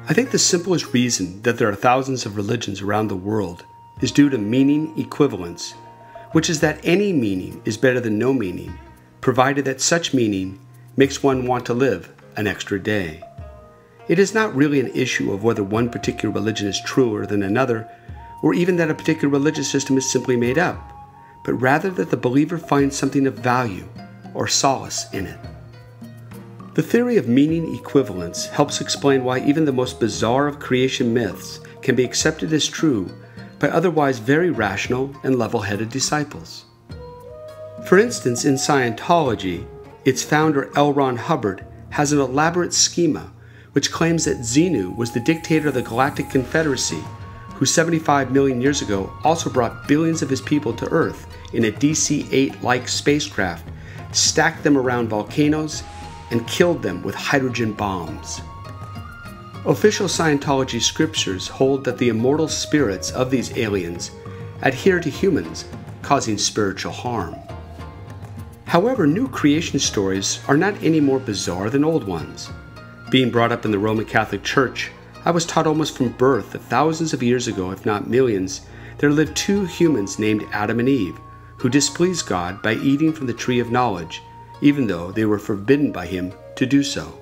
I think the simplest reason that there are thousands of religions around the world is due to meaning equivalence, which is that any meaning is better than no meaning, provided that such meaning makes one want to live an extra day. It is not really an issue of whether one particular religion is truer than another, or even that a particular religious system is simply made up, but rather that the believer finds something of value or solace in it. The theory of meaning equivalence helps explain why even the most bizarre of creation myths can be accepted as true by otherwise very rational and level-headed disciples. For instance, in Scientology, its founder L. Ron Hubbard has an elaborate schema which claims that Xenu was the dictator of the Galactic Confederacy, who 75 million years ago also brought billions of his people to Earth in a DC-8-like spacecraft, stacked them around volcanoes, and killed them with hydrogen bombs. Official Scientology scriptures hold that the immortal spirits of these aliens adhere to humans, causing spiritual harm. However, new creation stories are not any more bizarre than old ones. Being brought up in the Roman Catholic Church, I was taught almost from birth that thousands of years ago, if not millions, there lived two humans named Adam and Eve, who displeased God by eating from the tree of knowledge, even though they were forbidden by him to do so.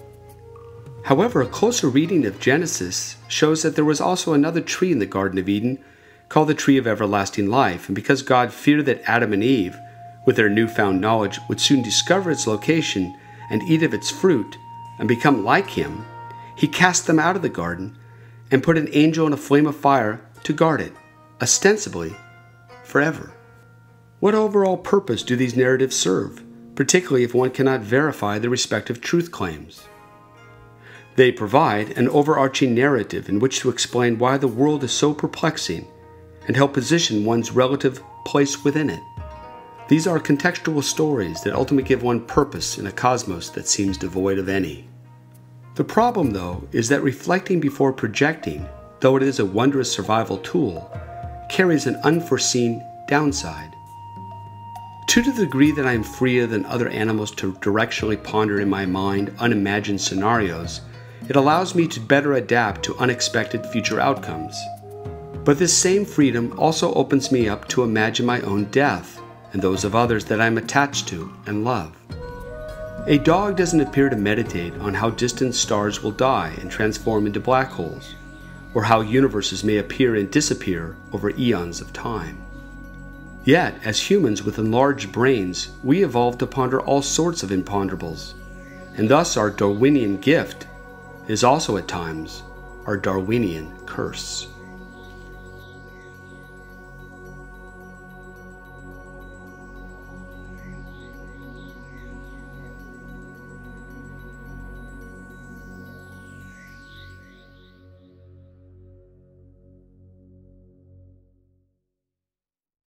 However, a closer reading of Genesis shows that there was also another tree in the Garden of Eden called the tree of everlasting life, and because God feared that Adam and Eve, with their newfound knowledge, would soon discover its location and eat of its fruit and become like him, he cast them out of the garden and put an angel in a flame of fire to guard it, ostensibly forever. What overall purpose do these narratives serve, particularly if one cannot verify their respective truth claims? They provide an overarching narrative in which to explain why the world is so perplexing and help position one's relative place within it. These are contextual stories that ultimately give one purpose in a cosmos that seems devoid of any. The problem, though, is that reflecting before projecting, though it is a wondrous survival tool, carries an unforeseen downside. To the degree that I am freer than other animals to directionally ponder in my mind unimagined scenarios, it allows me to better adapt to unexpected future outcomes. But this same freedom also opens me up to imagine my own death and those of others that I am attached to and love. A dog doesn't appear to meditate on how distant stars will die and transform into black holes, or how universes may appear and disappear over eons of time. Yet, as humans with enlarged brains, we evolved to ponder all sorts of imponderables, and thus our Darwinian gift is also at times our Darwinian curse.